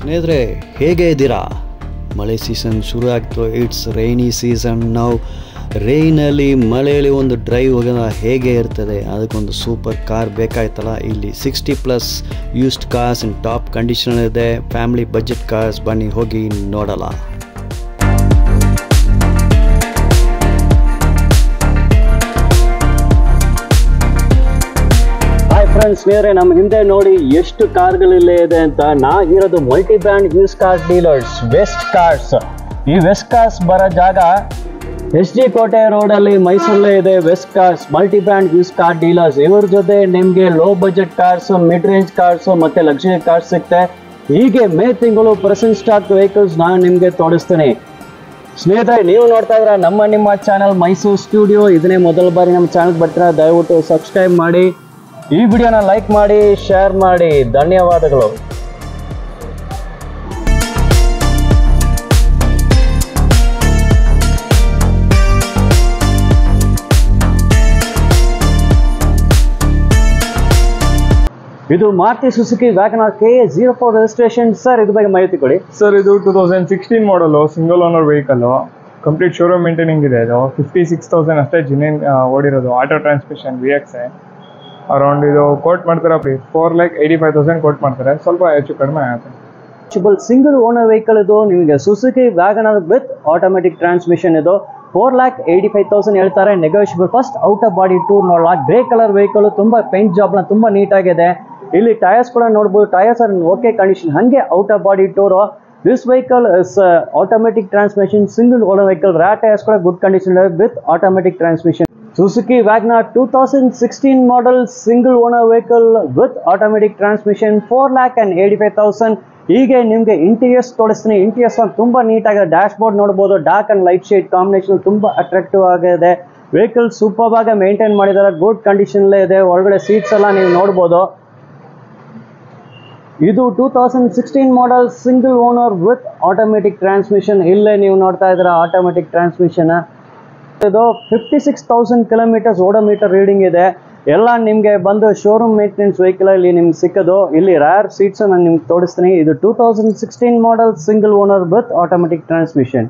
ಸ್ನೇಹಿತರೆ ಹೇಗೆ ಇದ್ದೀರಾ? ಮಳೆ ಸೀಸನ್ ಶುರು ಆಗ್ತು. It's rainy season. ನಾವು ರೈನಲ್ಲಿ ಮಳೆಯಲ್ಲಿ ಒಂದು ಡ್ರೈವ್ ಹೋಗೋಣ ಹೇಗೆ ಇರ್ತದೆ? ಅದಕ್ಕೊಂದು ಸೂಪರ್ ಕಾರ್ ಬೇಕಾಯ್ತಲ್ಲ. ಇಲ್ಲಿ 60+ used cars in top condition ಇದೆ. ಫ್ಯಾಮಿಲಿ ಬಜೆಟ್ ಕಾರ್ಸ್, ಬನ್ನಿ ಹೋಗಿ ನೋಡಲ್ಲ. ಫ್ರೆಂಡ್ಸ್, ಸ್ನೇಹಿತರೆ ನಮ್ಮ ಹಿಂದೆ ನೋಡಿ ಎಷ್ಟು ಕಾರ್ಗಳಿಲ್ಲೇ ಇದೆ ಅಂತ. ನಾ ಇರೋದು multi brand used cars dealers west cars. ಈ ವೆಸ್ಟ್ ಕಾರ್ಸ್ ಬರೋ ಜಾಗ SG ಕೋಟೆ ರೋಡಲ್ಲಿ ಮೈಸೂರಲ್ಲೇ ಇದೆ. West cars multi brand used car dealers. ಇವ್ರ ಜೊತೆ ನಿಮಗೆ low budget cars, mid range cars ಮತ್ತೆ ಲಕ್ಸುರಿ ಕಾರ್ಸ್ ಸಿಗ್ತೆ. ಹೀಗೆ ಮೇ ತಿಂಗಳು ಪ್ರೆಸೆಂಟ್ ಸ್ಟಾಕ್ ವೆಹಿಕಲ್ಸ್ ನಾನು ನಿಮಗೆ ತೋರಿಸ್ತೀನಿ. ಸ್ನೇಹಿತರೆ, ನೀವು ನೋಡ್ತಾ ಇದ್ರ ನಿಮ್ಮ ಚಾನಲ್ ಮೈಸೂರು ಸ್ಟುಡಿಯೋ. ಇದನ್ನೇ ಮೊದಲ ಬಾರಿ ನಮ್ಮ ಚಾನಲ್ ಬರ್ತೀರಾ, ದಯವಿಟ್ಟು ಸಬ್ಸ್ಕ್ರೈಬ್ ಮಾಡಿ, ಈ ವಿಡಿಯೋನ ಲೈಕ್ ಮಾಡಿ, ಶೇರ್ ಮಾಡಿ. ಧನ್ಯವಾದಗಳು. ಇದು Maruti Suzuki WagonR KA 04 registration. Sir, ಇದ್ರ ಬಗ್ಗೆ ಮಾಹಿತಿ ಕೊಡಿ. ಸರ್, ಇದು 2016 model single owner vehicle. Complete showroom maintaining ಇದೆ. ಇದು 56,000 ಅಷ್ಟೇ ಜಿನೇನ್ ಓಡಿರೋದು. Auto transmission VXI. ಅರೌಂಡ್ ಇದು ಕೋಟ್ ಮಾಡ್ತಾರೆ 4,85,000 ಕೋಟ್ ಮಾಡ್ತಾರೆ. ಸ್ವಲ್ಪ ಹೆಚ್ಚು ಕಡಿಮೆ ಆಗುತ್ತೆ. ಸಿಂಗಲ್ ಓನರ್ ವೆಹಿಕಲ್ ಇದು. ನಿಮಗೆ Suzuki WagonR with automatic transmission ಇದು 4,85,000 ಹೇಳ್ತಾರೆ. Negotiable. First out of body tour ನೋಡಲ್ಲ. ಗ್ರೇ ಕಲರ್ ವೆಹಿಕಲ್, ತುಂಬಾ ಪೇಂಟ್ ಜಾಬ್ನ ತುಂಬಾ ನೀಟಾಗಿದೆ. ಇಲ್ಲಿ ಟೈರ್ಸ್ ಕೂಡ ನೋಡ್ಬೋದು. Tyres are okay condition. ಹಂಗೆ out of body tour. This vehicle is automatic transmission, single owner vehicle. ರ್ಯಾಟ್ ಟೈರ್ಸ್ ಕೂಡ good condition with automatic transmission. Suzuki WagonR 2016 model single owner vehicle with automatic transmission 4,85,000. ಹೀಗೆ ನಿಮಗೆ interiors ತೋರಿಸ್ತೀನಿ. Interiors ತುಂಬಾ ನೀಟಾಗಿದೆ. Dash board ನೋಡ್ಬೋದು. Dark and light shade combination ತುಂಬಾ attractive ಆಗಿದೆ. Vehicle super ಆಗಿ ಮೇಂಟೈನ್ ಮಾಡಿದ್ದಾರೆ. ಗುಡ್ ಕಂಡೀಷನ್ ಇದೆ. ಒಳಗಡೆ ಸೀಟ್ಸ್ ಎಲ್ಲ ನೀವು ನೋಡ್ಬೋದು. ಇದು 2016 model single owner with automatic transmission. ಇಲ್ಲೇ ನೀವು ನೋಡ್ತಾ ಇದ್ದೀರಾ ಆಟೋಮೆಟಿಕ್ ಟ್ರಾನ್ಸ್ಮಿಷನ್. ಇದು 56,000 ಕಿಲೋಮೀಟರ್ಸ್ ಓಡೋಮೀಟರ್ ರೀಡಿಂಗ್ ಇದೆ. ಎಲ್ಲ ನಿಮಗೆ ಬಂದು ಶೋರೂಮ್ ಮೇಂಟೆನೆನ್ಸ್ ವೆಹಿಕಲ್ ಅಲ್ಲಿ ನಿಮ್ಗೆ ಸಿಕ್ಕೋದು. ಇಲ್ಲಿ ರ್ಯಾರ್ ಸೀಟ್ಸ್ ನಾನು ನಿಮ್ಗೆ ತೋರಿಸ್ತೀನಿ. ಇದು 2016 model single owner with automatic transmission.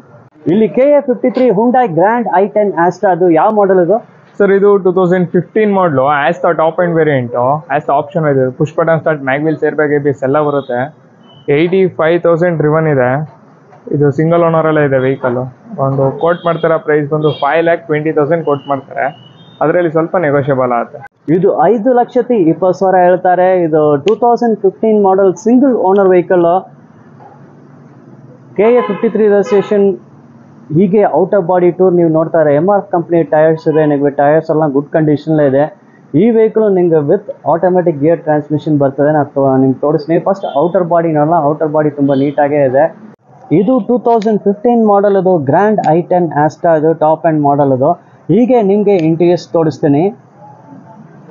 ಇಲ್ಲಿ KA 53 Hyundai grand i10 Astra. ಅದು ಯಾವ ಮಾಡೆಲ್ ಇದು? ಸರ್, ಇದು 2015 ಮಾಡಲು. ಆಸ್ತಾ ಟಾಪ್ ಅಂಡ್ ವೇರಿಯಂಟ್. ಆಸ್ತಾ ಆಪ್ಷನ್ ಇದೆ. Push button start, mag wheel, air bag, ABS ಎಲ್ಲ ಬರುತ್ತೆ. 85,000 ಡ್ರಿವನ್ ಇದೆ. ಇದು ಸಿಂಗಲ್ ಓನರ್ ಅಲ್ಲೇ ಇದೆ ವೆಹಿಕಲ್. ಒಂದು ಕೋಟ್ ಮಾಡ್ತಾರೆ ಪ್ರೈಸ್ ಬಂದು 5,20,000 ಕೋಟ್ ಮಾಡ್ತಾರೆ. ಅದರಲ್ಲಿ ಸ್ವಲ್ಪ ನೆಗೋಷಿಯಬಲ್ ಆಗುತ್ತೆ. ಇದು 5,20,000 ಹೇಳ್ತಾರೆ. ಇದು 2015 model single owner vehicle. KA 53 registration. ಹೀಗೆ ಔಟ್ ಆಫ್ ಬಾಡಿ ಟೂರ್ ನೀವು ನೋಡ್ತಾರೆ. MR ಕಂಪ್ನಿ ಟೈರ್ಸ್ ಇದೆ. ನಿಮಗೆ ಟೈರ್ಸ್ ಎಲ್ಲ ಗುಡ್ ಕಂಡೀಷನ್ ಇದೆ. ಈ ವೆಹಿಕಲ್ ನಿಮಗೆ ವಿತ್ ಆಟೋಮೆಟಿಕ್ ಗೇರ್ ಟ್ರಾನ್ಸ್ಮಿಷನ್ ಬರ್ತದೆ. ನಾನು ನಿಮ್ಗೆ ತೋರಿಸ್ತೀನಿ. ಫಸ್ಟ್ ಔಟರ್ ಬಾಡಿ ನೋಡಲ್ಲ. ಔಟರ್ ಬಾಡಿ ತುಂಬ ನೀಟಾಗೇ ಇದೆ. ಇದು 2015 ಮಾಡೆಲ್. ಇದು ಗ್ರ್ಯಾಂಡ್ i10 ಆಸ್ಟ್ರಾ. ಇದು ಟಾಪ್ ಆ್ಯಂಡ್ ಮಾಡೆಲ್. ಇದು ಹೀಗೆ ನಿಮಗೆ ಇಂಟೀರಿಯರ್ಸ್ ತೋರಿಸ್ತೀನಿ.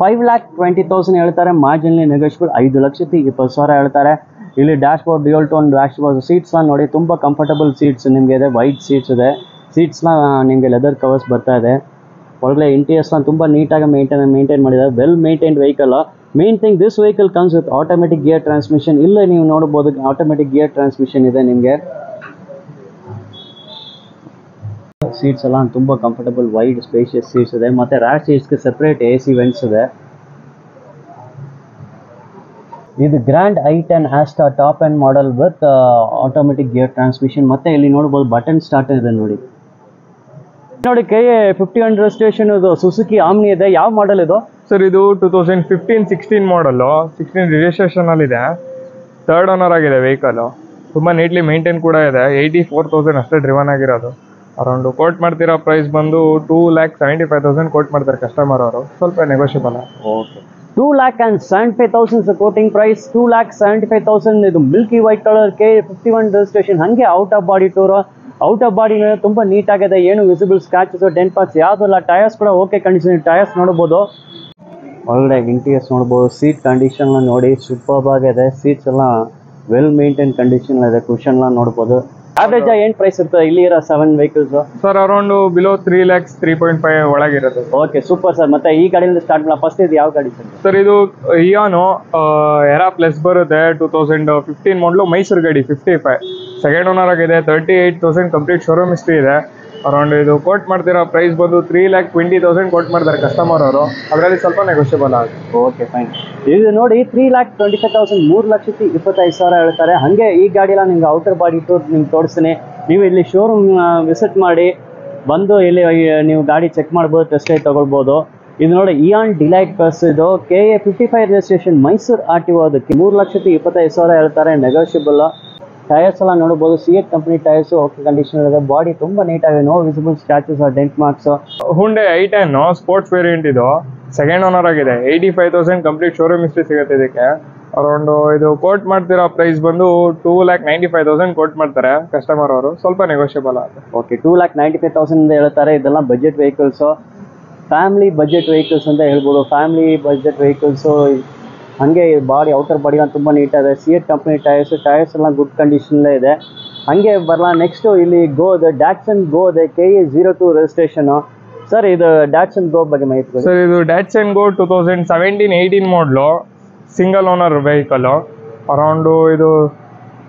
5,20,000 ಹೇಳ್ತಾರೆ. ಮಾರ್ಜಿನ್ಲಿ ನೆಗೋಷಿಯಬಲ್. 5,20,000 ಹೇಳ್ತಾರೆ. ಇಲ್ಲಿ dashboard, dual tone dashboard. ಸೀಟ್ಸ್ನ ನೋಡಿ, ತುಂಬ ಕಂಫರ್ಟಬಲ್ ಸೀಟ್ಸ್ ನಿಮಗೆ ಇದೆ. ವೈಟ್ ಸೀಟ್ಸ್ ಇದೆ. ಸೀಟ್ಸ್ನ ನಿಮಗೆ ಲೆದರ್ ಕವರ್ಸ್ ಬರ್ತಾ ಇದೆ. ಒಳಗಡೆ ಇಂಟೀರಿಯರ್ಸ್ನ ತುಂಬ ನೀಟಾಗಿ ಮೇಂಟೈನ್ ಮಾಡಿದ್ದಾರೆ. Well maintained vehicle. Main thing, this vehicle comes with automatic gear transmission. ಇಲ್ಲೇ ನೀವು ನೋಡ್ಬೋದು ಆಟೋಮೆಟಿಕ್ ಗಿಯರ್ ಟ್ರಾನ್ಸ್ಮಿಷನ್ ಇದೆ ನಿಮಗೆ. ಸೀಟ್ಸ್ ಎಲ್ಲ ತುಂಬ ಕಂಫರ್ಟಬಲ್, ವೈಡ್ ಸ್ಪೇಷಿಯಸ್ ಸೀಟ್ಸ್ ಇದೆ. ಮತ್ತು ರ್ಯಾಶ್ ಸೀಟ್ಸ್ಗೆ ಸೆಪ್ರೇಟ್ AC ವೆಂಟ್ಸ್ ಇದೆ. ಇದು grand i10 Astra top and model with automatic gear transmission. ಮತ್ತೆ ಇಲ್ಲಿ ನೋಡ್ಬೋದು ಬಟನ್ ಸ್ಟಾರ್ಟ್ ಇದೆ ನೋಡಿ. KA 51 registration. ಇದು ಸುಜುಕಿ ಆಮ್ನಿ ಇದೆ. ಯಾವ ಮಾಡೆಲ್ ಇದು? ಸರ್, ಇದು 2015-16 ಮಾಡಲು. 16 ರಿಜಿಸ್ಟ್ರೇಷನ್ ಅಲ್ಲಿ ಇದೆ. 3rd ಓನರ್ ಆಗಿದೆ ವೆಹಿಕಲ್. ತುಂಬ ನೀಟ್ಲಿ ಮೇಂಟೈನ್ ಕೂಡ ಇದೆ. 84,000 ಅಷ್ಟೇ ಡ್ರಿವನ್ ಆಗಿರೋದು. ಅರೌಂಡ್ ಕೋಟ್ ಮಾಡ್ತಿರೋ ಪ್ರೈಸ್ ಬಂದು 2,75,000 ಕೋಟ್ ಮಾಡ್ತಾರೆ ಕಸ್ಟಮರ್ ಅವರು. ಸ್ವಲ್ಪ ನೆಗೋಷಿಯಬಲ್. Okay, 2,75,000 coating price. 2,75,000. ಇದು milky white colour KA 51 registration. ಹಾಗೆ out of body tour. Out of body ತುಂಬ ನೀಟಾಗಿದೆ. ಏನು ವಿಸಿಬಲ್ ಸ್ಕ್ರಾಚಸ್, ಡೆಂಟ್ ಪಾರ್ಟ್ಸ್ ಯಾವುದಿಲ್ಲ. ಟೈರ್ಸ್ ಕೂಡ ಓಕೆ ಕಂಡೀಷನ್. ಟೈರ್ಸ್ ನೋಡ್ಬೋದು. ಒಳ್ಳೆ ಇಂಟೀರಿಯರ್ಸ್ ನೋಡ್ಬೋದು. ಸೀಟ್ ಕಂಡೀಷನ್ ನೋಡಿ, ಸೂಪರ್ ಆಗಿದೆ. ಸೀಟ್ಸ್ ಎಲ್ಲ ವೆಲ್ ಮೇಂಟೈನ್ ಕಂಡೀಷನ್ ಇದೆ. ಕುಷನ್ ಎಲ್ಲ ನೋಡ್ಬೋದು. ಆವರೇಜ್ ಏನ್ ಪ್ರೈಸ್ ಇರ್ತದೆ ಇಲ್ಲಿ ಇರೋ 7 vehicles? Sir around below 3 lakhs 3.5 ಒಳಗಿರುತ್ತೆ. Okay super sir. ಮತ್ತೆ ಈ ಗಾಡಿಯಿಂದ ಸ್ಟಾರ್ಟ್ ಮಾಡೋಣ. ಫಸ್ಟ್ ಇದು ಯಾವ ಗಾಡಿ ಸರ್? ಸರ್ ಇದು ಇಯಾನು ಎರಾ ಪ್ಲಸ್ ಬರುತ್ತೆ 2015 ಮಾಡಲು, ಮೈಸೂರು ಗಾಡಿ 55, ಸೆಕೆಂಡ್ ಓನರ್ ಆಗಿದೆ. 38,000 ಕಂಪ್ಲೀಟ್ ಶೋರೂಮ್ ಹಿಸ್ಟ್ರಿ ಇದೆ. ಅರೌಂಡ್ ಇದು ಕೋಟ್ ಮಾಡ್ತಿರೋ ಪ್ರೈಸ್ ಬಂದು 3,20,000 ಕೋಟ್ ಮಾಡ್ತಾರೆ ಕಸ್ಟಮರ್ ಅವರು, ಅದರಲ್ಲಿ ಸ್ವಲ್ಪ ನೆಗೋಷಿಯಬಲ್ ಆಗುತ್ತೆ. Okay fine. ಇದು ನೋಡಿ 3,25,000 3,25,000 ಹೇಳ್ತಾರೆ. ಹಾಗೆ ಈ ಗಾಡಿ ಎಲ್ಲ ನಿಮ್ಗೆ ಔಟರ್ ಬಾಡಿ ಟೂರ್ ನಿಮ್ಗೆ ತೋರಿಸ್ತೀನಿ. ನೀವು ಇಲ್ಲಿ ಶೋರೂಮ್ ವಿಸಿಟ್ ಮಾಡಿ ಬಂದು ಇಲ್ಲಿ ನೀವು ಗಾಡಿ ಚೆಕ್ ಮಾಡ್ಬೋದು, ಟೆಸ್ಟ್ ಡ್ರೈವ್ ತಗೊಳ್ಬೋದು. ಇದು ನೋಡಿ ಇಯಾನ್ ಡಿಲೈಟ್ ಪ್ಲಸ್, ಇದು KA 55 ರಿಜಿಸ್ಟ್ರೇಷನ್, ಮೈಸೂರು RTO. ಅದಕ್ಕೆ 3,25,000 ಹೇಳ್ತಾರೆ, ನೆಗೋಷಿಯಬಲ್. ಟೈರ್ಸ್ ಎಲ್ಲ ನೋಡಬಹುದು, CEAT company tyres okay condition ಇದೆ. ಬಾಡಿ ತುಂಬಾ ನೀಟ್ ಆಗಿದೆ, no visible scratches R dent marks. Hyundai i10 sports variant, ಇದು ಸೆಕೆಂಡ್ ಓನರ್ ಆಗಿದೆ. 85,000 ಕಂಪ್ಲೀಟ್ ಶೋರೂಮ್ ಹಿಸ್ಟ್ರಿ ಸಿಗುತ್ತೆ ಇದಕ್ಕೆ. ಅರೌಂಡ್ ಇದು ಕೋಟ್ ಮಾಡ್ತಿರೋ ಪ್ರೈಸ್ ಬಂದು 2,95,000 ಕೋಟ್ ಮಾಡ್ತಾರೆ ಕಸ್ಟಮರ್ ಅವರು, ಸ್ವಲ್ಪ ನೆಗೋಷಿಯಬಲ್ ಆಗುತ್ತೆ. ಓಕೆ 2,95,000 ಹೇಳ್ತಾರೆ. ಇದೆಲ್ಲ budget vehicles, family budget vehicles ಅಂತ ಹೇಳ್ಬೋದು. Family budget vehicles. ಹಾಗೆ ಬಾಡಿ ಔಟರ್ ಬಾಡಿ ತುಂಬ ನೀಟಾಗಿದೆ. ಸಿಎಟ್ ಕಂಪ್ನಿ ಟೈರ್ಸ್ ಎಲ್ಲ ಗುಡ್ ಕಂಡೀಷನ್ ಇದೆ. ಹಾಗೆ ಬರಲ್ಲ ನೆಕ್ಸ್ಟ್ ಇಲ್ಲಿ ಗೋ ಇದೆ, ಡ್ಯಾಟ್ಸನ್ ಗೋ ಇದೆ, KA 02 ರಿಜಿಸ್ಟ್ರೇಷನ್. ಸರ್ ಇದು ಡ್ಯಾಟ್ಸನ್ ಗೋ ಬಗ್ಗೆ ಮಾಹಿತಿ. ಸರ್ ಇದು ಡ್ಯಾಟ್ಸನ್ ಗೋ 2017-18 ಮಾಡಲು, ಸಿಂಗಲ್ ಓನರ್ ವೆಹಿಕಲ್. ಅರೌಂಡ್ ಇದು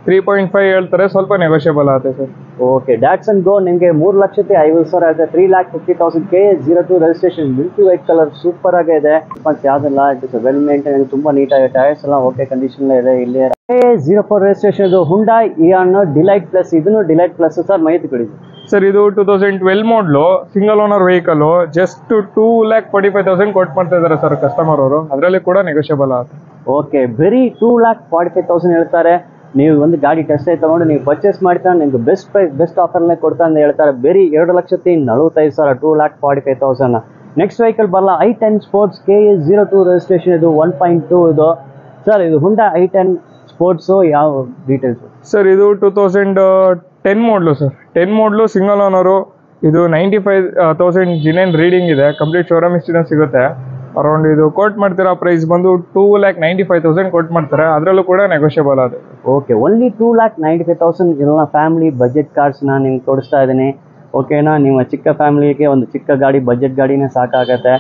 3.5 ಹೇಳ್ತಾರೆ, ಸ್ವಲ್ಪ ನೆಗೋಷಿಯಬಲ್ ಆಗುತ್ತೆ ಸರ್. ಓಕೆ ಡ್ಯಾಟ್ಸನ್ ಗೋ ನಿಮಗೆ 3,50,000 ಆಗುತ್ತೆ. 3,50,000 KA 02 registration, Milky white colour, super ಆಗಿದೆ. ಯಾವುದಿಲ್ಲ, ಇಟ್ ಇಸ್ ವೆಲ್ ಮೇಂಟೈನ್, ತುಂಬಾ ನೀಟಾಗಿದೆ. ಟೈರ್ಸ್ ಎಲ್ಲ ಓಕೆ ಕಂಡೀಷನ್ ಇದೆ. ಇಲ್ಲಿ KA 04 ರಿಜಿಸ್ಟ್ರೇಷನ್, ಇದು ಹುಂಡಾಯ್ ಇಯಾನ್ ಡಿಲೈಟ್ ಪ್ಲಸ್, ಇದನ್ನು ಡಿಲೈಟ್ ಪ್ಲಸ್. ಸರ್ ಮಾಹಿತಿ ಕೊಡಿ ಸರ್. ಇದು 2012 model, single owner vehicle, just 2,45,000 ಕೊಟ್ಟು ಮಾಡ್ತಾ ಇದ್ದಾರೆ ಸರ್ ಕಸ್ಟಮರ್ ಅವರು, ಅದರಲ್ಲಿ ಕೂಡ ನೆಗೋಷಿಯಬಲ್ ಆಗುತ್ತೆ. ಓಕೆ ಬರೀ 2,45,000 ಹೇಳ್ತಾರೆ. ನೀವು ಒಂದು ಗಾಡಿ ಟೆಸ್ಟ್ ಡ್ರೈವ್ ತಗೊಂಡು ನೀವು ಪರ್ಚೇಸ್ ಮಾಡ್ತಾರೆ, ನಿಮ್ಗೆ ಬೆಸ್ಟ್ ಪ್ರೈಸ್ ಬೆಸ್ಟ್ ಆಫರ್ನೇ ಕೊಡ್ತಾ ಅಂತ ಹೇಳ್ತಾರೆ. ಬರೀ 2,45,000, 2,45,000. ನೆಕ್ಸ್ಟ್ ವೆಹಿಕಲ್ ಬರಲ್ಲ, i10 ಸ್ಪೋರ್ಟ್ಸ್, KA 02 ರಿಜಿಸ್ಟ್ರೇಷನ್, ಇದು 1.2 ಇದು. ಸರ್ ಇದು ಹುಂಡಾ i10 ಸ್ಪೋರ್ಟ್ಸು, ಯಾವ ಡೀಟೇಲ್ಸ್ ಸರ್? ಇದು 2010 ಮಾಡಲು ಸರ್, 10 ಮಾಡಲು, ಸಿಂಗಲ್ ಓನರು. ಇದು 95,000 ಜಿನೆನ್ ರೀಡಿಂಗ್ ಇದೆ, ಕಂಪ್ಲೀಟ್ ಶೋರೂಮ್ ಹಿಸ್ಟ್ರಿನ ಸಿಗುತ್ತೆ. ಅರೌಂಡ್ ಇದು ಕೋಟ್ ಮಾಡ್ತಿರೋ ಪ್ರೈಸ್ ಬಂದು 2,95,000 ಕೋಟ್ ಮಾಡ್ತಾರೆ, ಅದರಲ್ಲೂ ಕೂಡ ನೆಗೋಷಿಯಬಲ್ ಆಗುತ್ತೆ. Okay only 2,95,000. ಇದೆಲ್ಲ ಫ್ಯಾಮಿಲಿ ಬಜೆಟ್ ಕಾರ್ಸ್ನ ನಿಮ್ಗೆ ತೋರಿಸ್ತಾ ಇದ್ದೀನಿ. ಓಕೆನಾ, ನಿಮ್ಮ ಚಿಕ್ಕ ಫ್ಯಾಮಿಲಿಗೆ ಒಂದು ಚಿಕ್ಕ ಗಾಡಿ, ಬಜೆಟ್ ಗಾಡಿನೇ ಸಾಕಾಗುತ್ತೆ.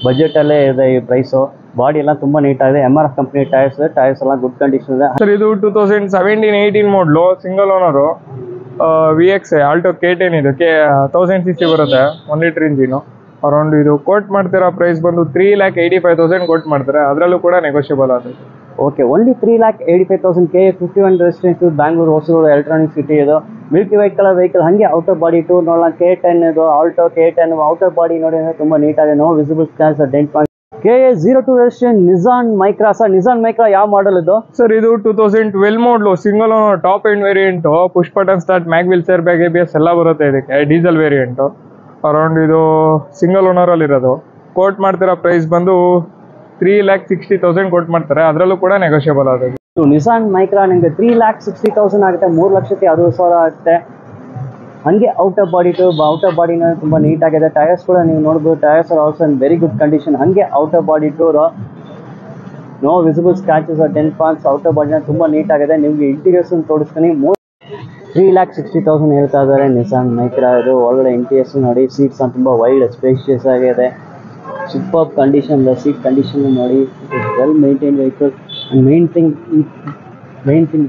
ಬಜೆಟಲ್ಲೇ ಇದೆ ಈ ಪ್ರೈಸು. ಬಾಡಿ ಎಲ್ಲ ತುಂಬ ನೀಟಾಗಿದೆ. MRF ಕಂಪ್ನಿ ಟೈರ್ಸ್ ಎಲ್ಲ ಗುಡ್ ಕಂಡೀಷನ್ ಇದೆ. ಸರ್ ಇದು 2017-18 ಮಾಡಲು, single owner, VX Alto K10 ಇದು 1000cc ಬರುತ್ತೆ, 1 ಲೀಟರ್ ಇಂಜಿನು. ಅರೌಂಡ್ ಇದು ಕೋಟ್ ಮಾಡ್ತಿರೋ ಪ್ರೈಸ್ ಬಂದು 3,85,000 ಕೋಟ್ ಮಾಡ್ತಾರೆ, ಅದರಲ್ಲೂ ಕೂಡ ನೆಗೋಷಿಯಬಲ್ ಆಗುತ್ತೆ. Okay only 3,85,000 KA 51 registration, Bangalore Hosur Electronic City. ಇದು ಮಿಲ್ಕಿ ವೈಟ್ ಕಲರ್ ವೆಹಿಕಲ್. ಹಾಗೆ ಔಟರ್ ಬಾಡಿ ಟೂರ್ ನೋಡೋಣ. K10 ಇದು ಆಲ್ಟೋ K10 ಔಟರ್ ಬಾಡಿ ನೋಡಿ ತುಂಬ ನೀಟಾಗಿದೆ, no visible scratch dent marks. KA 02 registration, Nissan Micra. Sir Nissan Micra ಯಾವ model ಇದು? Sir ಇದು 2012 model, single owner, top end variant, push button start, mag wheel air bag, ABS ಎಲ್ಲ ಬರುತ್ತೆ ಇದಕ್ಕೆ, diesel variant. Around ಇದು ಸಿಂಗಲ್ ಓನರಲ್ಲಿ ಇರೋದು. Coat ಮಾಡ್ತಿರೋ price ಬಂದು 3,60,000 ಕೋಟ್ ಮಾಡ್ತಾರೆ, ಅದರಲ್ಲೂ ಕೂಡ ನೆಗೋಷಿಯಬಲ್ ಆಗುತ್ತೆ. ನಿಸಾನ್ ಮೈಕ್ರಾ ನಿಮಗೆ 3,60,000 ಆಗುತ್ತೆ, 3,60,000 ಆಗುತ್ತೆ. ಹಂಗೆ ಔಟರ್ ಬಾಡಿ ಬಾಡಿನ ತುಂಬ ನೀಟಾಗಿದೆ. ಟೈರ್ಸ್ ಕೂಡ ನೀವು ನೋಡ್ಬೋದು, tyres are also in very good condition. ಹಾಗೆ outer body tour, no visible scratches R dent marks. Outer ಬಾಡಿನ ತುಂಬ ನೀಟಾಗಿದೆ. ನಿಮಗೆ ಇಂಟೀರಿಯರ್ಸ್ ತೋರಿಸ್ತೀನಿ. 3,60,000 ಹೇಳ್ತಾ ಇದ್ದಾರೆ ನಿಸಾನ್ ಮೈಕ್ರಾ. ಇದು ಒಳಗಡೆ ಇಂಟೀರಿಯರ್ಸ್ ನೋಡಿ, ಸೀಟ್ಸ್ ತುಂಬ ವೈಡ್ ಸ್ಪೇಷಿಯಸ್ ಆಗಿದೆ, ಸೂಪರ್ ಕಂಡೀಷನ್ ಇದೆ. ಸೀಟ್ ಕಂಡೀಷನ್ ನೋಡಿ, it is well maintain vehicle. And main thing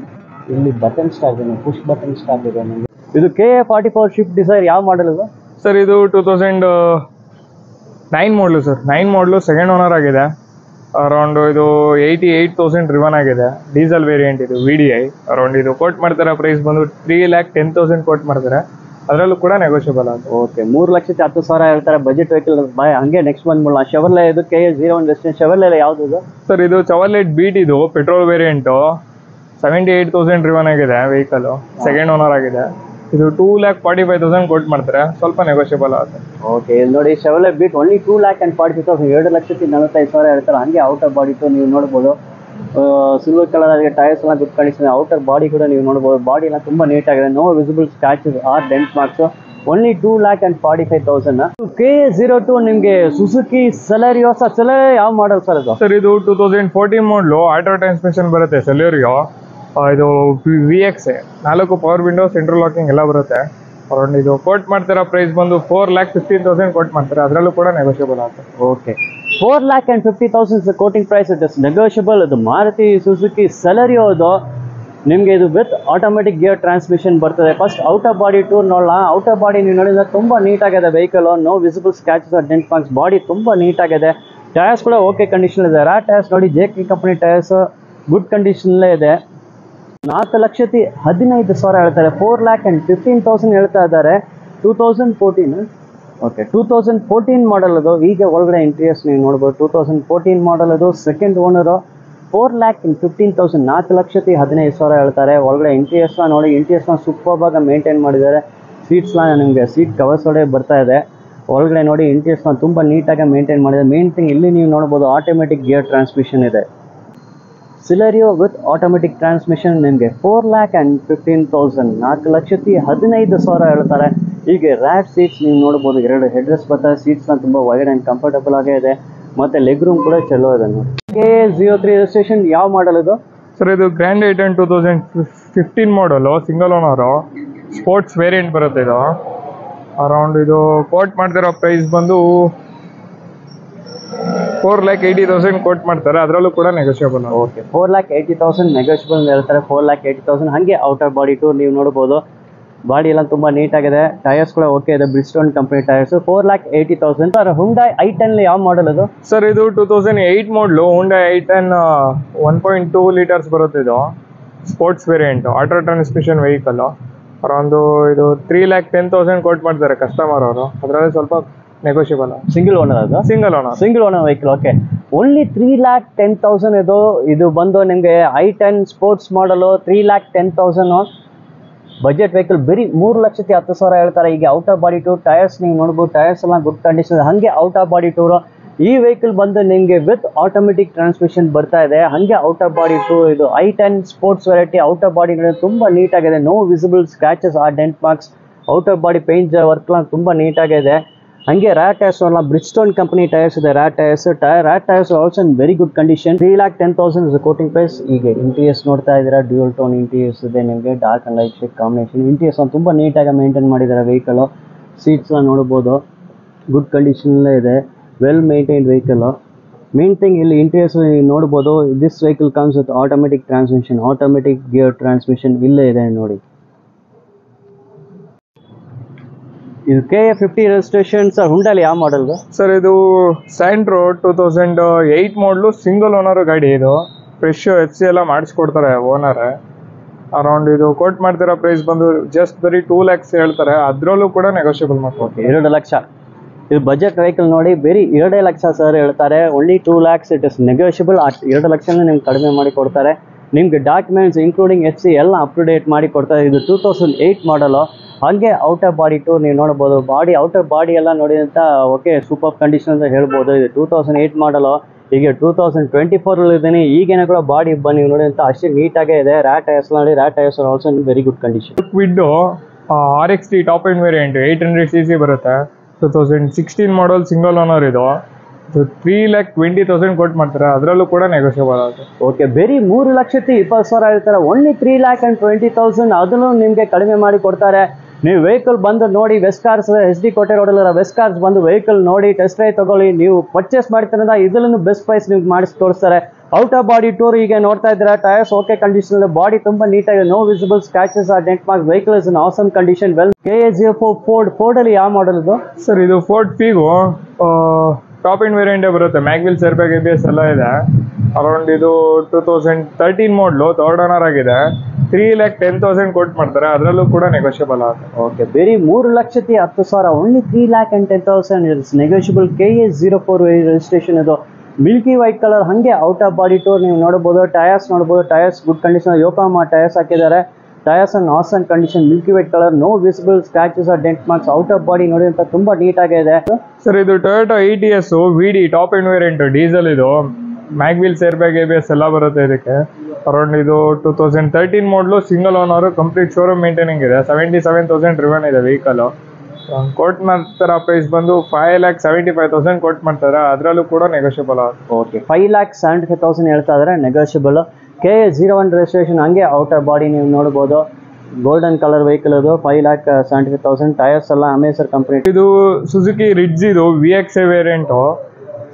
ಇಲ್ಲಿ ಬಟನ್ ಸ್ಟಾಪ್ ಇದೆ, ಪುಷ್ ಬಟನ್ ಸ್ಟಾಪ್ ಇದೆ. ನಿಮಗೆ ಇದು KA 44 ಶಿಫ್ಟ್ ಡಿಸೈರ್ ಯಾವ ಮಾಡಲ್ ಇದು? ಸರ್ ಇದು 2009 ಮಾಡಲು ಸರ್, 9 ಮಾಡಲು, ಸೆಕೆಂಡ್ ಓನರ್ ಆಗಿದೆ. ಅರೌಂಡ್ ಇದು 88,000 ಡ್ರಿವನ್ ಆಗಿದೆ, ಡೀಸೆಲ್ ವೇರಿಯಂಟ್ ಇದು, VDI. ಅರೌಂಡ್ ಇದು ಕೋಟ್ ಮಾಡ್ತಾರೆ ಪ್ರೈಸ್ ಬಂದು 3,10,000 ಕೋಟ್ ಮಾಡ್ತಾರೆ, ಅದರಲ್ಲೂ ಕೂಡ ನೆಗೋಷಿಯಬಲ್ ಆಗುತ್ತೆ. ಓಕೆ 3,10,000 ಹೇಳ್ತಾರೆ, ಬಜೆಟ್ ವೆಹಿಕಲ್. ಹಂಗೆ ನೆಕ್ಸ್ಟ್ ಬಂದ್ಬಿಡೋಣ, ಶೆವರ್ಲೆ. ಇದು KA 01 ವೆಸ್ಟರ್ನ್ ಶೆವರ್ಲೆ ಯಾವುದು ಇದು? ಸರ್ ಇದು ಚವರ್ಲೆಟ್ ಬೀಟ್, ಇದು ಪೆಟ್ರೋಲ್ ವೇರಿಯಂಟು, 78,000 ಡ್ರಿವನ್ ಆಗಿದೆ ವೆಹಿಕಲ್, ಸೆಕೆಂಡ್ ಓನರ್ ಆಗಿದೆ. ಇದು 2,45,000 ಕೋಟ್ ಮಾಡ್ತಾರೆ, ಸ್ವಲ್ಪ ನೆಗೋಷಿಯಬಲ್ ಆಗುತ್ತೆ. ಓಕೆ ಇಲ್ಲಿ ನೋಡಿ, ಶೆವರ್ಲೆ ಬೀಟ್ ಓನ್ಲಿ 2,45,000, 2,45,000 ಹೇಳ್ತಾರೆ. ಹಾಗೆ ಔಟರ್ ಬಾಡಿ ನೀವು ನೋಡ್ಬೋದು, ಸಿಲ್ವರ್ ಕಲರ್ ಆಗಿದೆ. ಟೈರ್ಸ್ ಎಲ್ಲ ಗುಡ್ ಕಂಡೀಷನ್. ಔಟರ್ ಬಾಡಿ ಕೂಡ ನೀವು ನೋಡ್ಬೋದು, ಬಾಡಿ ಎಲ್ಲ ತುಂಬ ನೀಟಾಗಿದೆ, no visible scratches R dent marks. Only 2,45,000. KA 02 ನಿಮಗೆ ಸುಜುಕಿ ಸೆಲೆರಿಯೋ. ಸರ್ ಸೆಲೆರಿಯೋ ಯಾವ ಮಾಡಲ್ ಸರ್ ಇದು? ಸರ್ ಇದು 2014 ಮಾಡಲು, ಆಟೋ ಟ್ರಾನ್ಸ್ಮಿಷನ್ ಬರುತ್ತೆ ಸೆಲೆರಿಯೋ. ಇದು VX 4 power window central locking ಎಲ್ಲ ಬರುತ್ತೆ. ಅರೌಂಡ್ ಇದು ಕೋಟ್ ಮಾಡ್ತಿರೋ ಪ್ರೈಸ್ ಬಂದು 4,15,000 ಕೋಟ್ ಮಾಡ್ತಾರೆ, ಅದರಲ್ಲೂ ಕೂಡ ನೆಗೋಷಿಯಬಲ್ ಆಗುತ್ತೆ. Okay, 4,50,000 quoting price, it is negotiable. ಇದು ಮಾರುತಿ ಸುಜುಕಿ ಸೆಲೆರಿಯೋ ಅದು. ನಿಮಗೆ ಇದು ವಿತ್ ಆಟೋಮೆಟಿಕ್ ಗಿಯರ್ ಟ್ರಾನ್ಸ್ಮಿಷನ್ ಬರ್ತದೆ. First out of body tour ನೋಡೋಣ. ಔಟ್ ಆಫ್ ಬಾಡಿ ನೀವು ನೋಡಿದ್ರೆ ತುಂಬ ನೀಟಾಗಿದೆ vehicle, no visible scratches R dent marks, body ತುಂಬ ನೀಟಾಗಿದೆ. ಟೈರ್ಸ್ ಕೂಡ ಓಕೆ ಕಂಡೀಷನ್ ಇದೆ. ರಾ ಟೈರ್ಸ್ ನೋಡಿ, JK ಕಂಪನಿ ಟೈರ್ಸ್ ಗುಡ್ ಕಂಡೀಷನ್ಲೇ ಇದೆ. 4,15,000 ಹೇಳ್ತಾರೆ. 4,15,000 ಹೇಳ್ತಾ ಇದ್ದಾರೆ. 2014 ಓಕೆ, 2014 ಮಾಡಲ್ ಅದು. ಈಗ ಒಳಗಡೆ ಇಂಟೀರಿಯರ್ಸ್ ನೀವು ನೋಡ್ಬೋದು. 2014 ಮಾಡಲ್ ಅದು, ಸೆಕೆಂಡ್ ಓನರು. 4,15,000 4,15,000 ಹೇಳ್ತಾರೆ. ಒಳಗಡೆ ಇಂಟೀರಿಯರ್ಸ್ನ ನೋಡಿ, ಇಂಟೀರಿಯರ್ಸ್ನ ಸೂಪರ್ ಆಗಿ ಮೇಂಟೈನ್ ಮಾಡಿದ್ದಾರೆ. ಸೀಟ್ಸ್ನ ನಿಮಗೆ ಸೀಟ್ ಕವರ್ಸ್ ಒಳಗೆ ಬರ್ತಾ ಇದೆ. ಒಳಗಡೆ ನೋಡಿ, ಇಂಟೀರಿಯರ್ಸ್ನ ತುಂಬ ನೀಟಾಗಿ ಮೇಂಟೈನ್ ಮಾಡಿದ್ದಾರೆ. ಮೇನ್ ಥಿಂಗ್ ಇಲ್ಲಿ ನೀವು ನೋಡ್ಬೋದು, ಆಟೋಮೆಟಿಕ್ ಗಿಯರ್ ಟ್ರಾನ್ಸ್ಮಿಷನ್ ಇದೆ. ಸಿಲೆರಿಯೋ ವಿತ್ ಆಟೋಮೆಟಿಕ್ ಟ್ರಾನ್ಸ್ಮಿಷನ್ ನಿಮಗೆ 4,15,000 4,15,000 ಹೇಳ್ತಾರೆ. ಹೀಗೆ ರ್ಯಾಟ್ ಸೀಟ್ಸ್ ನೀವು ನೋಡ್ಬೋದು, 2 ಹೆಡ್ರೆಸ್ ಬರ್ತಾರೆ. ಸೀಟ್ಸ್ನ ತುಂಬ ವೈಡ್ ಆ್ಯಂಡ್ ಕಂಫರ್ಟಬಲ್ ಆಗೇ ಇದೆ. ಮತ್ತು ಲೆಗ್ ರೂಮ್ ಕೂಡ ಚಲೋ ಇದೆ ನೋಡಿ. KA03 ರಿಜಿಸ್ಟ್ರೇಷನ್ ಯಾವ ಮಾಡಲ್ ಇದು ಸರ್? ಇದು ಗ್ರ್ಯಾಂಡ್ ಐಟನ್ 2015 ಮಾಡಲು, ಸಿಂಗಲ್ ಓನರು, ಸ್ಪೋರ್ಟ್ಸ್ ವೇರಿಯಂಟ್ ಬರುತ್ತೆ ಇದು. ಅರೌಂಡ್ ಇದು ಕೋಟ್ ಮಾಡ್ತಿರೋ ಪ್ರೈಸ್ ಬಂದು 4,80,000 ಕೋಟ್ ಮಾಡ್ತಾರೆ, ಅದರಲ್ಲೂ ಕೂಡ ನೆಗೋಷಿಯಬಲ್. ಓಕೆ, 4,80,000 ನೆಗೋಷಿಯಬಲ್ ಹೇಳ್ತಾರೆ. 4,80,000 ಹಾಗೆ ಔಟ್ ಆಫ್ ಬಾಡಿ ಟೂರ್ ನೀವು ನೋಡ್ಬೋದು. ಬಾಡಿ ಎಲ್ಲ ತುಂಬ ನೀಟಾಗಿದೆ. ಟೈರ್ಸ್ ಕೂಡ ಓಕೆ ಇದೆ, Bridgestone company tyres. 4,80,000. Sir, Hyundai i10 ಯಾವ ಮಾಡಲ್ ಅದು ಸರ್? ಇದು 2008 ಮಾಡಲು, ಹುಂಡೈ i10 1.2 ಲೀಟರ್ಸ್ ಬರುತ್ತೆ. ಇದು sports variant, auto transmission vehicle. Around ಇದು 3,10,000 ಕೋಟ್ ಮಾಡ್ತಾರೆ ಕಸ್ಟಮರ್ ಅವರು, ಅದರಲ್ಲಿ ಸ್ವಲ್ಪ ನೆಗೋಷಿಯಬಲ್. ಸಿಂಗಲ್ ಓನರ್ ಅದು? Single owner vehicle. Okay, only 3,10,000 ಇದು ಬಂದು ನಿಮಗೆ i10 ಸ್ಪೋರ್ಟ್ಸ್ ಮಾಡಲು. 3,10,000 ಬಜೆಟ್ ವೆಹಿಕಲ್. ಬರೀ 3,10,000 ಹೇಳ್ತಾರೆ. ಈಗ out of body tour tyres ನೀವು ನೋಡ್ಬೋದು, ಟೈರ್ಸ್ ಎಲ್ಲ ಗುಡ್ ಕಂಡೀಷನ್. ಹಾಗೆ ಔಟ್ ಆಫ್ ಬಾಡಿ ಟೂರು ಈ ವೆಹಿಕಲ್ ಬಂದು ನಿಮಗೆ ವಿತ್ ಆಟೋಮೆಟಿಕ್ ಟ್ರಾನ್ಸ್ಮಿಷನ್ ಬರ್ತಾ ಇದೆ. ಹಾಗೆ ಔಟ್ ಆಫ್ ಬಾಡಿ ಟೂರ್ ಇದು i10 sports variety. Out of body ತುಂಬ ನೀಟಾಗಿದೆ, no visible scratches R dent marks. Out of body paint ವರ್ಕ್லாம் ತುಂಬ ನೀಟಾಗಿದೆ. ಹಾಗೆ ರ್ಯಾಟ್ ಟೈರ್ಸ್ ಎಲ್ಲ ಬ್ರಿಡ್ಸ್ಟೋನ್ ಕಂಪನಿ ಟೈರ್ಸ್ ಇದೆ. ರ್ಯಾಟ್ tyres also in very good condition. 3,10,000 is quoting price. ಈಗ ಇಂಟೀರಿಯರ್ಸ್ ನೋಡ್ತಾ ಇದ್ದೀರಾ, ಡ್ಯೂಯಲ್ ಟೋನ್ ಇಂಟೀರಿಯರ್ಸ್ ಇದೆ ನಿಮಗೆ, dark and light shade combination. Interiors ತುಂಬ ನೀಟಾಗಿ ಮೇಂಟೈನ್ ಮಾಡಿದ್ದಾರೆ ವೆಹಿಕಲ್. ಸೀಟ್ಸ್ನ ನೋಡ್ಬೋದು, ಗುಡ್ ಕಂಡೀಷನಲ್ಲೇ ಇದೆ, well maintained vehicle. Main thing ಇಲ್ಲಿ ಇಂಟೀರಿಯರ್ಸ್ ನೋಡ್ಬೋದು. This vehicle comes with automatic transmission, automatic gear transmission ಇಲ್ಲೇ ಇದೆ ನೋಡಿ. ಇದು KA50 ರಿಜಿಸ್ಟ್ರೇಷನ್. ಸರ್, ಹುಂಡೈಲಿ ಯಾವ ಮಾಡಲ್ ಸರ್? ಇದು ಸ್ಯಾಂಟ್ರೋ 2008 ಮಾಡಲು, ಸಿಂಗಲ್ ಓನರ್ ಗಾಡಿ. ಇದು ಫ್ರೆಶ್ FC ಎಲ್ಲ ಮಾಡಿಸ್ಕೊಡ್ತಾರೆ ಓನರ್. ಅರೌಂಡ್ ಇದು ಕೋಟ್ ಮಾಡ್ತಿರೋ ಪ್ರೈಸ್ ಬಂದು ಜಸ್ಟ್ ಬರೀ 2 lakhs ಹೇಳ್ತಾರೆ, ಅದರಲ್ಲೂ ಕೂಡ ನೆಗೋಷಿಯಬಲ್ ಮಾಡ್ಕೊಡ್ತಾರೆ. 2 ಲಕ್ಷ. ಇದು ಬಜೆಟ್ ವೆಹಿಕಲ್ ನೋಡಿ, ಬೇರೆ 2 ಲಕ್ಷ ಸರ್ ಹೇಳ್ತಾರೆ. Only 2 lakhs it is negotiable. 2 ಲಕ್ಷನೇ ನಿಮ್ಗೆ ಕಡಿಮೆ ಮಾಡಿ ಕೊಡ್ತಾರೆ. ನಿಮ್ಗೆ ಡಾಕ್ಯುಮೆಂಟ್ಸ್ ಇನ್ಕ್ಲೂಡಿಂಗ್ FC ಎಲ್ಲ ಅಪ್ ಟು ಡೇಟ್ ಮಾಡಿ ಕೊಡ್ತಾರೆ. ಇದು 2008 ಮಾಡಲು. ಹಾಗೆ ಔಟ್ ಆಫ್ ಬಾಡಿ ಟೂರ್ ನೀವು ನೋಡ್ಬೋದು. ಬಾಡಿ ಔಟ್ ಆಫ್ ಬಾಡಿ ಎಲ್ಲ ನೋಡಿ ಅಂತ ಓಕೆ, ಸೂಪರ್ ಕಂಡೀಷನ್ ಅಂತ ಹೇಳ್ಬೋದು. ಇದು 2008 ಮಾಡಲು. ಈಗ 2024 ಇದ್ದೀನಿ. ಈಗೇನೋ ಕೂಡ ಬಾಡಿ ನೀವು ನೋಡಿ ಅಂತ ಅಷ್ಟೇ ನೀಟಾಗೇ ಇದೆ. ರ್ಯಾಟ್ ಟೈರ್ಸ್ ನೋಡಿ, ರ್ಯಾಟ್ tyres also in very good condition. With RXT top end variant 800cc ಬರುತ್ತೆ. 2016 ಮಾಡಲ್, ಸಿಂಗಲ್ ಓನರ್. ಇದು 3,20,000 ಕೋಟ್ ಮಾಡ್ತಾರೆ, ಅದರಲ್ಲೂ ಕೂಡ ನೆಗೋಷಿಯಬಲ್ ಆಗುತ್ತೆ. ಓಕೆ, ಬರೀ 3,20,000 ಹೇಳ್ತಾರೆ. ಓನ್ಲಿ 3,20,000 ಅದನ್ನು ನಿಮಗೆ ಕಡಿಮೆ ಮಾಡಿ ಕೊಡ್ತಾರೆ. ನೀವು ವೆಹಿಕಲ್ ಬಂದು ನೋಡಿ, ವೆಸ್ಟ್ ಕಾರ್ಸ್ SD ಕೋಟೆ ರೋಡಲ್ಲಿರೋ ವೆಸ್ಟ್ ಕಾರ್ಸ್ ಬಂದು ವೆಹಿಕಲ್ ನೋಡಿ, ಟೆಸ್ಟ್ ಡ್ರೈವ್ ತಗೊಳ್ಳಿ. ನೀವು ಪರ್ಚೇಸ್ ಮಾಡ್ತೀರ ಇದರಲ್ಲೂ ಬೆಸ್ಟ್ ಪ್ರೈಸ್ ನಿಮ್ಗೆ ಮಾಡಿಸಿ ತೋರಿಸ್ತಾರೆ. ಔಟ್ ಆಫ್ ಬಾಡಿ ಟೂರ್ ಈಗ ನೋಡ್ತಾ ಇದ್ದೀರಾ. ಟೈರ್ಸ್ ಓಕೆ ಕಂಡೀಷನ್, ಬಾಡಿ ತುಂಬ ನೀಟಾಗಿದೆ, no visible scratches R dent marks. Vehicle is in awesome condition. Well KA04 ಫೋರ್ಡಲ್ಲಿ ಯಾವ ಮಾಡಲ್ ಇದು ಸರ್? ಇದು ಫೋರ್ಡ್ ಫಿಗೋ ಟಾಪ್ ಎಂಡ್ ವೇರಿಯಂಟೇ ಬರುತ್ತೆ. ಮ್ಯಾಗ್ವಿಲ್ ಏರ್ಬ್ಯಾಗ್ ABS ಎಲ್ಲ ಇದೆ. ಅರೌಂಡ್ ಇದು 2013 ಮಾಡಲು, 3rd ಓನರ್ ಆಗಿದೆ. 3,10,000 ಕೋಟ್ ಮಾಡ್ತಾರೆ, ಅದರಲ್ಲೂ ಕೂಡ ನೆಗೋಷಿಯಬಲ್ ಆಗುತ್ತೆ. ಓಕೆ, ಬರೀ 3,10,000 only 3,10,000 it's negotiable. KA04 registration. ಇದು ಮಿಲ್ಕಿ ವೈಟ್ ಕಲರ್. ಹಾಗೆ ಔಟ್ ಆಫ್ ಬಾಡಿ ಟೂರ್ ನೀವು ನೋಡ್ಬೋದು. ಟೈರ್ಸ್ ನೋಡ್ಬೋದು, tyres good condition. Yokohama tyres ಹಾಕಿದ್ದಾರೆ. Tyres in awesome condition, milky white colour, no visible scratches R dent marks. Out of body ನೋಡಿ ಅಂತ ತುಂಬಾ ನೀಟಾಗಿದೆ. ಸರ್, ಇದು Toyota ETS VD top end variant diesel. ಇದು ಮ್ಯಾಗ್ವಿಲ್ ಏರ್ಬ್ಯಾಗ್ ABS ಎಲ್ಲ ಬರುತ್ತೆ ಇದಕ್ಕೆ. ಅರೌಂಡ್ ಇದು 2013 model, single owner, complete showroom maintaining ಇದೆ. 77,000 ಡ್ರಿವನ್ ಇದೆ ವೆಹಿಕಲ್. ಕೋಟ್ ಮಾಡ್ತಾರ ಪ್ರೈಸ್ ಬಂದು 5,75,000 ಕೋಟ್ ಮಾಡ್ತಾರೆ, ಅದರಲ್ಲೂ ಕೂಡ ನೆಗೋಷಿಯಬಲ್ ಆಗುತ್ತೆ. ಓಕೆ, 5,75,000 ಹೇಳ್ತಾ ಇದ್ದಾರೆ, ನೆಗೋಷಿಯಬಲ್. KA01 ರಿಜಿಸ್ಟ್ರೇಷನ್, ಹಂಗೆ ಔಟರ್ ಬಾಡಿ ನೀವು ನೋಡ್ಬೋದು. ಗೋಲ್ಡನ್ ಕಲರ್ ವೆಹಿಕಲ್ ಇದು. 5,75,000 ಟೈರ್ಸ್ ಎಲ್ಲ ಅಮೇಸರ್ ಕಂಪ್ನಿ. ಇದು ಸುಜುಕಿ ರಿಡ್ಜ್, ಇದು VXA ವೇರಿಯಂಟು,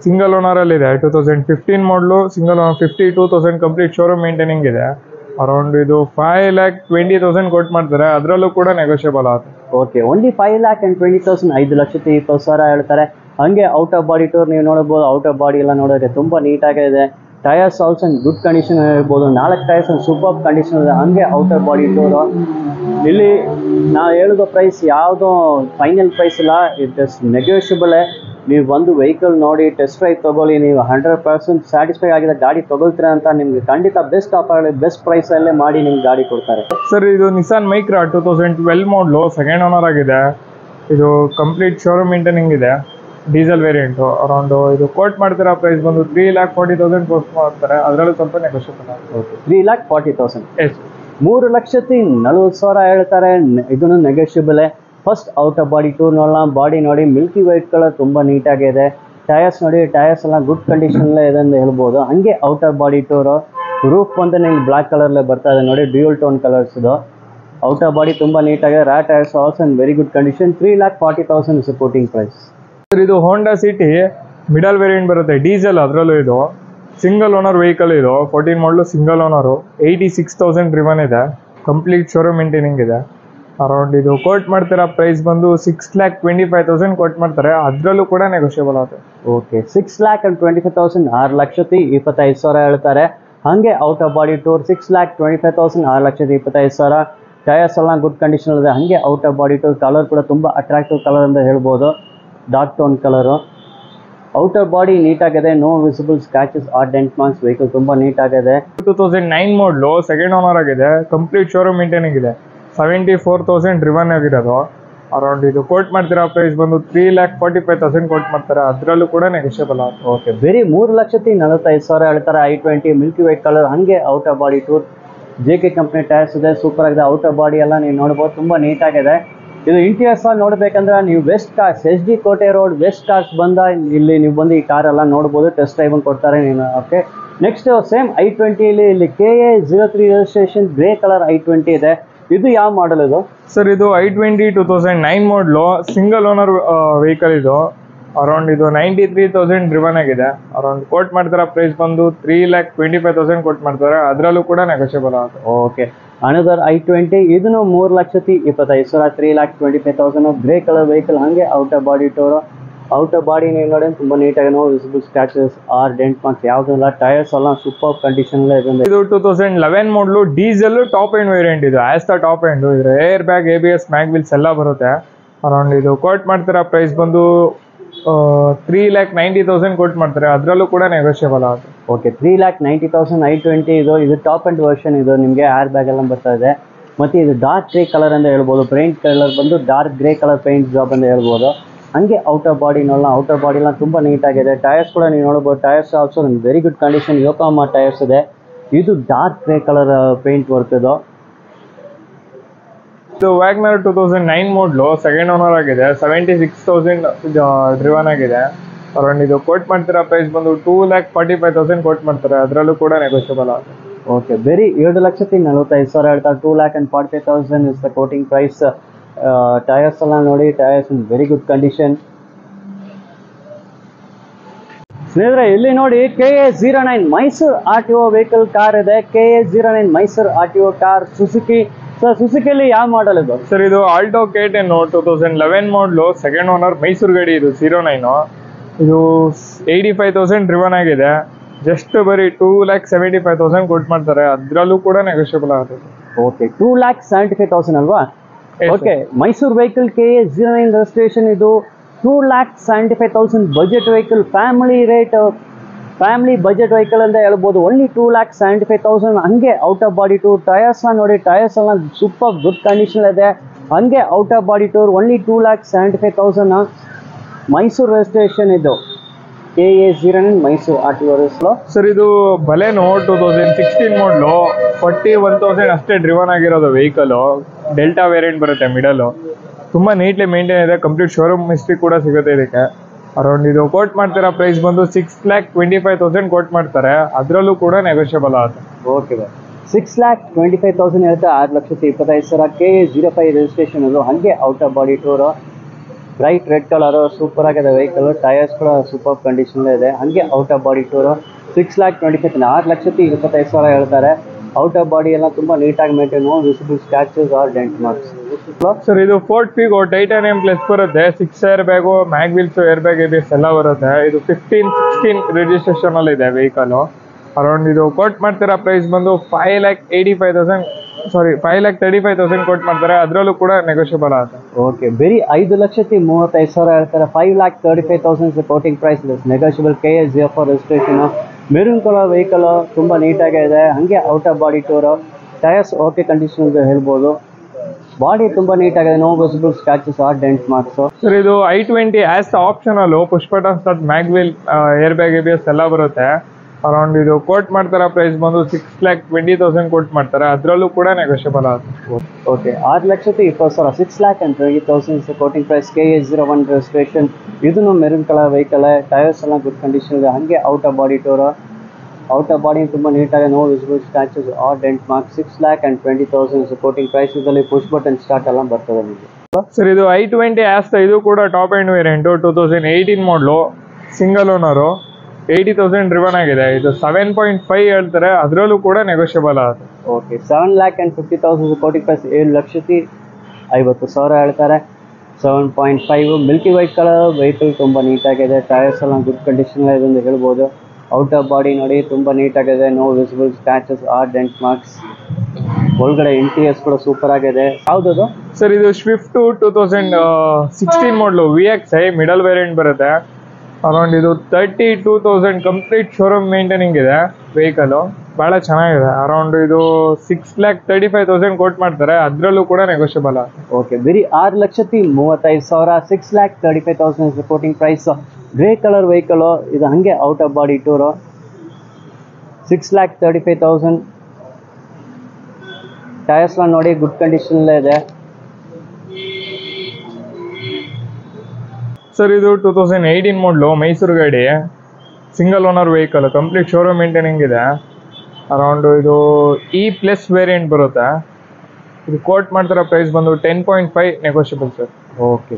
ಸಿಂಗಲ್ ಓನರ್ ಅಲ್ಲಿ ಇದೆ. 2015 ಮಾಡಲು, single owner, 52,000 complete showroom maintaining ಇದೆ. ಅರೌಂಡ್ ಇದು 5,20,000 ಕೊಟ್ಟು ಮಾಡ್ತಾರೆ, ಅದರಲ್ಲೂ ಕೂಡ ನೆಗೋಷಿಯಬಲ್ ಆಗುತ್ತೆ. ಓಕೆ, ಓನ್ಲಿ 5,20,000, 5,20,000 ಹೇಳ್ತಾರೆ. ಹಂಗೆ ಔಟ್ ಆಫ್ ಬಾಡಿ ಟೂರ್ ನೀವು ನೋಡ್ಬೋದು. ಔಟ್ ಆಫ್ ಬಾಡಿ ಎಲ್ಲ ನೋಡೋಕೆ ತುಂಬ ನೀಟಾಗಿದೆ. ಟೈರ್ಸ್ ಆಲ್ಸೋ ಗುಡ್ ಕಂಡೀಷನ್ ಹೇಳ್ಬೋದು. 4 ಟೈರ್ಸ್ ಸೂಪರ್ ಕಂಡೀಷನ್ ಇದೆ. ಹಂಗೆ ಔಟ್ ಆಫ್ ಬಾಡಿ ಟೂರು. ಇಲ್ಲಿ ನಾವು ಹೇಳಿದ ಪ್ರೈಸ್ ಯಾವುದೋ ಫೈನಲ್ ಪ್ರೈಸ್ ಇಲ್ಲ, ಇಟ್ ಇಸ್ ನೆಗೋಷಿಯಬಲ್. ನೀವು ಬಂದು ವೆಹಿಕಲ್ ನೋಡಿ ಟೆಸ್ಟ್ ಡ್ರೈವ್ ತೊಗೊಳ್ಳಿ. ನೀವು 100% ಸ್ಯಾಟಿಸ್ಫೈ ಆಗಿದೆ ಗಾಡಿ ತೊಗೊಳ್ತೀರಾ ಅಂತ ನಿಮ್ಗೆ ಖಂಡಿತ ಬೆಸ್ಟ್ ಆಫರ್, ಬೆಸ್ಟ್ ಪ್ರೈಸಲ್ಲೇ ಮಾಡಿ ನಿಮ್ಗೆ ಗಾಡಿ ಕೊಡ್ತಾರೆ. ಸರ್, ಇದು ನಿಸಾನ್ ಮೈಕ್ರಾ 2012 ಮಾಡಲು, ಸೆಕೆಂಡ್ ಓನರ್ ಆಗಿದೆ. ಇದು ಕಂಪ್ಲೀಟ್ ಶೋರೂಮ್ ಮೇಂಟೈನಿಂಗ್ ಇದೆ, ಡೀಸೆಲ್ ವೇರಿಯಂಟು. ಅರೌಂಡ್ ಇದು ಕೋಟ್ ಮಾಡ್ತಿರೋ ಪ್ರೈಸ್ ಬಂದು 3,40,000 ಕೋಟ್ ಮಾಡ್ತಾರೆ, ಅದರಲ್ಲೂ ಸ್ವಲ್ಪ ನೆಗೋಷಿಯಬಲ್ ಆಗುತ್ತೆ. ಓಕೆ, 3,40,000. ಎಸ್, 3,40,000 ಹೇಳ್ತಾರೆ. ಇದನ್ನು negotiable. First out of body tour ನೋಡೋಣ. ಬಾಡಿ ನೋಡಿ, ಮಿಲ್ಕಿ ವೈಟ್ ಕಲರ್ ತುಂಬ ನೀಟಾಗಿದೆ. ಟೈರ್ಸ್ ನೋಡಿ, ಟೈರ್ಸ್ ಎಲ್ಲ ಗುಡ್ ಕಂಡೀಷನಲ್ಲೇ ಇದೆ ಅಂತ ಹೇಳ್ಬೋದು. ಹಂಗೆ out of body tour. Roof ಬಂದು ನಿಮ್ಗೆ ಬ್ಲ್ಯಾಕ್ ಕಲರ್ಲೇ ಬರ್ತಾ ಇದೆ ನೋಡಿ, ಡ್ಯೂಯಲ್ ಟೋನ್ ಕಲರ್ಸ್ ಇದು. ಔಟ್ ಆಫ್ ಬಾಡಿ ತುಂಬ ನೀಟಾಗಿದೆ. ರ್ಯಾಟ್ tyres also in very good condition. 3,40,000 is quoting price. Sir, ಇದು ಹೋಂಡಾ ಸಿಟಿ ಮಿಡಲ್ ವೇರಿಯಂಟ್ ಬರುತ್ತೆ, ಡೀಸೆಲ್. ಅದರಲ್ಲೂ ಇದು ಸಿಂಗಲ್ ಓನರ್ ವೆಹಿಕಲ್. ಇದು 14 ಮಾಡಲು, ಸಿಂಗಲ್ ಓನರು, 86,000 ಡ್ರಿವನ್ ಇದೆ. ಕಂಪ್ಲೀಟ್ ಶೋರೂಮ್ ಮೇಂಟೈನಿಂಗ್ ಇದೆ. ಅರೌಂಡ್ ಇದು ಕೋಟ್ ಮಾಡ್ತಿರೋ ಪ್ರೈಸ್ ಬಂದು 6,25,000 ಕೋಟ್ ಮಾಡ್ತಾರೆ, ಅದರಲ್ಲೂ ಕೂಡ ನೆಗೋಷಿಯಬಲ್ ಆಗುತ್ತೆ. ಓಕೆ, 6,25,000, 6,25,000 ಹೇಳ್ತಾರೆ. ಹಾಗೆ out of body tour 6,25,000, 6,25,000. Tyres ಎಲ್ಲ ಗುಡ್ ಕಂಡೀಷನ್ ಇದೆ. ಹಾಗೆ out of body tour. Colour ಕೂಡ ತುಂಬ ಅಟ್ರಾಕ್ಟಿವ್ ಕಲರ್ ಅಂತ ಹೇಳ್ಬೋದು, dark tone colour. Out of body ನೀಟಾಗಿದೆ. No visible scratches R dent marks. Vehicle ತುಂಬ ನೀಟಾಗಿದೆ. 2009 ಮಾಡಲು, ಸೆಕೆಂಡ್ ಓನರ್ ಆಗಿದೆ. ಕಂಪ್ಲೀಟ್ ಶೋರೂಮ್ ಮೇಂಟೈನಿಂಗ್ ಇದೆ. 74,000 ಡ್ರಿವನ್ ಆಗಿರೋದು. ಅರೌಂಡ್ ಇದು ಕೋಟ್ ಮಾಡ್ತಿರೋ ಪ್ರೈಸ್ ಬಂದು 3,45,000 ಕೋಟ್ ಮಾಡ್ತಾರೆ, ಅದರಲ್ಲೂ ಕೂಡ ನೆಗೋಷಿಯಬಲ್ ಆಗುತ್ತೆ. ಓಕೆ, ಬರೀ 3,45,000 ಹೇಳ್ತಾರೆ. i20 milky white colour. ಹಾಗೆ out of body tour. JK company tyres ಇದೆ, ಸೂಪರ್ ಆಗಿದೆ. ಔಟ್ ಆಫ್ ಬಾಡಿ ಎಲ್ಲ ನೀವು ನೋಡ್ಬೋದು, ತುಂಬ ನೀಟಾಗಿದೆ. ಇದು ಇಂಟೀರಿಯರ್ಸ್ ನೋಡ್ಬೇಕಂದ್ರೆ ನೀವು West Cars, SD Kote road West Cars ಬಂದ ಇಲ್ಲಿ ನೀವು ಬಂದು ಈ ಕಾರ್ ಎಲ್ಲ ನೋಡ್ಬೋದು. ಟೆಸ್ಟ್ ಡ್ರೈವ್ ಕೊಡ್ತಾರೆ ನೀನು. ಓಕೆ, ನೆಕ್ಸ್ಟ್ ಸೇಮ್ i20 ಇಲ್ಲಿ KA03 registration, grey colour i20 ಇದೆ. ಇದು ಯಾವ ಮಾಡಲ್ ಇದು? ಸರ್, ಇದು i20 2009 ಮಾಡಲು, ಸಿಂಗಲ್ ಓನರ್ ವೆಹಿಕಲ್ ಇದು. ಅರೌಂಡ್ ಇದು 93,000 ಡ್ರಿವನ್ ಆಗಿದೆ. ಅರೌಂಡ್ ಕೋಟ್ ಮಾಡ್ತಾರ ಪ್ರೈಸ್ ಬಂದು 3,25,000 ಕೋಟ್ ಮಾಡ್ತಾರೆ, ಅದರಲ್ಲೂ ಕೂಡ ನೆಗೋಷಿಯಬಲ್ ಆಗುತ್ತೆ. ಓಕೆ, ಅನದರ್ i20 ಇದನ್ನು 3,25,000, 3,25,000. Grey colour vehicle. ಹಾಗೆ out of body tour. Out of body ನೀವು ನೋಡಿ ತುಂಬ ನೀಟಾಗಿ, no visible scratches R dent marks ಯಾವುದಿಲ್ಲ. ಟೈರ್ಸ್ ಎಲ್ಲ ಸೂಪರ್ ಕಂಡೀಷನ್ ಇದೆ. ಇದು 2011 model, diesel top end variant. ಇದು ಆಸ್ತಾ ಟಾಪ್ ಎಂಡ್. ಇದ್ರ air bag, ABS, mag wheels ಎಲ್ಲ ಬರುತ್ತೆ. ಅರೌಂಡ್ ಇದು ಕೋಟ್ ಮಾಡ್ತಿರೋ ಪ್ರೈಸ್ ಬಂದು 3,90,000 ಕೋಟ್ ಮಾಡ್ತಾರೆ, ಅದರಲ್ಲೂ ಕೂಡ ನೆಗೋಷಿಯಬಲ್ ಆಗುತ್ತೆ. ಓಕೆ, 3,90,000 i20 ಇದು ಟಾಪ್ ಅಂಡ್ ವರ್ಷನ್. ಇದು ನಿಮಗೆ ಏರ್ ಬ್ಯಾಗ್ ಎಲ್ಲ ಬರ್ತಾ ಇದೆ. ಮತ್ತು ಇದು ಡಾರ್ಕ್ ಗ್ರೇ ಕಲರ್ ಅಂತ ಹೇಳ್ಬೋದು. ಪೇಂಟ್ ಕಲರ್ ಬಂದು dark grey colour paint job ಅಂತ ಹೇಳ್ಬೋದು. ಹಂಗೆ ಔಟ್ ಆಫ್ ಬಾಡಿ ನೋಡೋಣ. ಔಟ್ ಆಫ್ ಬಾಡಿ ಎಲ್ಲ ತುಂಬ ನೀಟಾಗಿದೆ. ಟೈರ್ಸ್ ಕೂಡ ನೀವು ನೋಡ್ಬೋದು. Tyres also very good condition. Yokohama tyres ಇದೆ. ಇದು dark grey colour paint work ಇದು. ಇದು ವ್ಯಾಗ್ನರ್ 2009 ಮಾಡಲು, ಸೆಕೆಂಡ್ ಓನರ್ ಆಗಿದೆ. 76,000 ಡ್ರಿವನ್ ಆಗಿದೆ. ಅರೌಂಡ್ ಇದು ಕೋಟ್ ಮಾಡ್ತಿರೋ ಪ್ರೈಸ್ ಬಂದು 2,45,000 ಕೋಟ್ ಮಾಡ್ತಾರೆ, ಅದರಲ್ಲೂ ಕೂಡ ನೆಗೋಷಿಯಬಲ್ ಆಗುತ್ತೆ. ಓಕೆ, ಬರೀ 7,45,000 ಹೇಳ್ತಾರೆ. 2,45,000 is the quoting price. Tyres ಎಲ್ಲ ನೋಡಿ, tyres in very good condition. ಸ್ನೇಹಿತರೆ, ಇಲ್ಲಿ ನೋಡಿ KA09 Mysuru RTO vehicle car ಇದೆ. KA09 Mysuru RTO car, Suzuki. Sir, ಸುಜುಕಿಯಲ್ಲಿ ಯಾವ ಮಾಡಲ್ ಇದು? ಸರ್, ಇದು ಆಲ್ಟೋ K10 2011 ಮಾಡಲು, ಸೆಕೆಂಡ್ ಓನರ್, ಮೈಸೂರು ಗಾಡಿ. ಇದು 09. ಇದು 85,000 ಡ್ರಿವನ್ ಆಗಿದೆ. ಜಸ್ಟ್ ಬರೀ 2,75,000 ಕೊಟ್ಟು ಮಾಡ್ತಾರೆ, ಅದರಲ್ಲೂ ಕೂಡ ನೆಗೋಷಿಯಬಲ್ ಆಗುತ್ತೆ. ಓಕೆ, 2,75,000 ಅಲ್ವಾ? Okay, Mysuru vehicle KA09 registration. ಇದು 2,75,000 budget vehicle. Family rate, family budget vehicle ಅಂತ ಹೇಳ್ಬೋದು. ಓನ್ಲಿ 2,75,000. ಹಂಗೆ out of body tour. Tyres ನೋಡಿ, ಟೈರ್ಸ್ ಎಲ್ಲ ಸೂಪರ್ ಗುಡ್ ಕಂಡೀಷನ್ ಇದೆ. ಹಂಗೆ out of body tour. Only 2,75,000. Mysuru registration. ಇದು KA09 ಮೈಸೂರು RTO. ಸರ್, ಇದು ಬಲೆನೋ 2016 ಮಾಡಲು, 41,000 ಅಷ್ಟೇ ಡ್ರಿವನ್ ಆಗಿರೋದು ವೆಹಿಕಲ್. ಡೆಲ್ಟಾ ವೇರಿಯಂಟ್ ಬರುತ್ತೆ ಮಿಡಲು. ತುಂಬ ನೀಟ್ಲಿ ಮೇಂಟೈನ್ ಇದೆ. ಕಂಪ್ಲೀಟ್ ಶೋರೂಮ್ ಹಿಸ್ಟ್ರಿ ಕೂಡ ಸಿಗುತ್ತೆ ಇದಕ್ಕೆ. ಅರೌಂಡ್ ಇದು ಕೋಟ್ ಮಾಡ್ತಿರೋ ಪ್ರೈಸ್ ಬಂದು 6,25,000 ಕೋಟ್ ಮಾಡ್ತಾರೆ, ಅದರಲ್ಲೂ ಕೂಡ ನೆಗೋಷಿಯಬಲ್ ಆಗುತ್ತೆ. ಓಕೆ ಬಾಯ್ 6,25,000 ಹೇಳ್ತಾ 6,25,000 KA05 ರಿಜಿಸ್ಟ್ರೇಷನ್ ಅದು ಹಾಗೆ out of body tour bright red colour super ಆಗಿದೆ ವೆಹಿಕಲ್ ಟೈರ್ಸ್ ಕೂಡ ಸೂಪರ್ ಕಂಡೀಷನ್ ಇದೆ ಹಾಗೆ ಔಟ್ ಆಫ್ ಬಾಡಿ ಟೂರು 6,25,000 6,25,000 ಹೇಳ್ತಾರೆ ಔಟ್ ಆಫ್ ಬಾಡಿ ಎಲ್ಲ ತುಂಬಾ ನೀಟಾಗಿ maintain visible scratches R dent marks sir ಇದು ಫೋರ್ಟ್ ಫಿಗೋ ಟೈಟಾನಿಯಂ ಪ್ಲಸ್ ಬರುತ್ತೆ 6 air bag mag wheels air bag ABS ಎಲ್ಲ ಬರುತ್ತೆ ಇದು 15-16 ರಿಜಿಸ್ಟ್ರೇಷನ್ ಅಲ್ಲಿ ಇದೆ ವೆಹಿಕಲ್ ಅರೌಂಡ್ ಇದು ಕೋಟ್ ಮಾಡ್ತಿರೋ ಪ್ರೈಸ್ ಬಂದು 5,35,000 ಕೋಟ್ ಮಾಡ್ತಾರೆ ಅದರಲ್ಲೂ ಕೂಡ ನೆಗೋಷಿಯಬಲ್ ಆಗುತ್ತೆ ಓಕೆ ಬರೀ 5,35,000 ಹೇಳ್ತಾರೆ 5,35,000 quoting price negotiable KA04 registration maroon colour vehicle ತುಂಬಾ ನೀಟಾಗಿದೆ ಹಾಗೆ out of body tour tyres okay condition ಅಂತ ಹೇಳ್ಬೋದು ಬಾಡಿ ತುಂಬಾ ನೀಟಾಗಿದೆ no visible scratches R dent marks sir ಇದು I20 Asta optional push button start mag wheel air bag ABS ಎಲ್ಲ ಬರುತ್ತೆ ಅರೌಂಡ್ ಇದು ಕೋಟ್ ಮಾಡ್ತಾರ ಪ್ರೈಸ್ ಬಂದು 6,20,000 ಕೋಟ್ ಮಾಡ್ತಾರೆ ಅದರಲ್ಲೂ ಕೂಡ ನೆಗೋಷಿಯಬಲ್ ಆಗುತ್ತೆ okay 6,20,000 6,20,000 quoting price KA01 registration ಇದನ್ನು ಮೆರೂನ್ ಕಲರ್ ವೆಹಿಕಲ್ ಟೈರ್ಸ್ ಎಲ್ಲ ಗುಡ್ ಕಂಡೀಷನ್ ಇದೆ ಹಾಗೆ out of body tour out of body ತುಂಬಾ ನೀಟಾಗಿ no visible scratches R dent marks 6,20,000 quoting price ಇದರಲ್ಲಿ ಪುಷ್ ಬಟನ್ ಸ್ಟಾರ್ಟ್ ಎಲ್ಲ ಬರ್ತದೆ ನಿಮಗೆ ಸರ್ ಇದು I20 ಆಸ್ತಾ ಇದು ಕೂಡ ಟಾಪ್ ಎಂಡ್ ವೇರಿಯಂಟ್ 2018 ಮಾಡಲು ಸಿಂಗಲ್ ಓನರು 80,000 ಡ್ರಿವನ್ ಆಗಿದೆ ಇದು 7.5 ಹೇಳ್ತಾರೆ ಅದರಲ್ಲೂ ಕೂಡ ನೆಗೋಷಿಯಬಲ್ ಆಗುತ್ತೆ ಓಕೆ 7,50,000 ಕೋಟಿಂಗ್ ಪ್ರೈಸ್ 7,50,000 ಹೇಳ್ತಾರೆ 7.5 ಮಿಲ್ಕಿ ವೈಟ್ ಕಲರ್ ವೆಹಿಕಲ್ ತುಂಬಾ ನೀಟಾಗಿದೆ ಟೈರ್ಸ್ ಎಲ್ಲ ಗುಡ್ ಕಂಡೀಷನ್ ಇದೆ ಅಂತ ಹೇಳ್ಬೋದು ಔಟ್ ಆಫ್ ಬಾಡಿ ನೋಡಿ ತುಂಬಾ ನೀಟಾಗಿದೆ no visible scratches R dent marks ಒಳಗಡೆ ಇಂಟೀರಿಯರ್ಸ್ ಕೂಡ ಸೂಪರ್ ಆಗಿದೆ ಯಾವ್ದು ಸರ್ ಇದು Swift 2016 model VXi middle variant ಬರುತ್ತೆ ಅರೌಂಡ್ ಇದು 32,000 ಕಂಪ್ಲೀಟ್ ಶೋರೂಮ್ ಮೇಂಟೈನಿಂಗ್ ಇದೆ ವೆಹಿಕಲ್ ಬಹಳ ಚೆನ್ನಾಗಿದೆ ಅರೌಂಡ್ ಇದು 6,35,000 ಕೋಟ್ ಮಾಡ್ತಾರೆ ಅದರಲ್ಲೂ ಕೂಡ ನೆಗೋಷಿಯಬಲ್ ಓಕೆ ಬರೀ 6,35,000 6,35,000 quoting price grey colour vehicle ಇದು ಹಂಗೆ out of body tour 6,35,000 tyres ನೋಡಿ ಗುಡ್ ಕಂಡೀಷನ್ ಇದೆ ಸರ್ ಇದು 2018 ಮಾಡಲು ಮೈಸೂರು ಗಾಡಿ single owner vehicle complete showroom maintaining ಇದೆ ಅರೌಂಡ್ ಇದು E+ ವೇರಿಯಂಟ್ ಬರುತ್ತೆ ಇದು ಕೋಟ್ ಮಾಡ್ತಿರೋ ಪ್ರೈಸ್ ಬಂದು 10.5 ನೆಗೋಷಿಯಬಲ್ ಸರ್ ಓಕೆ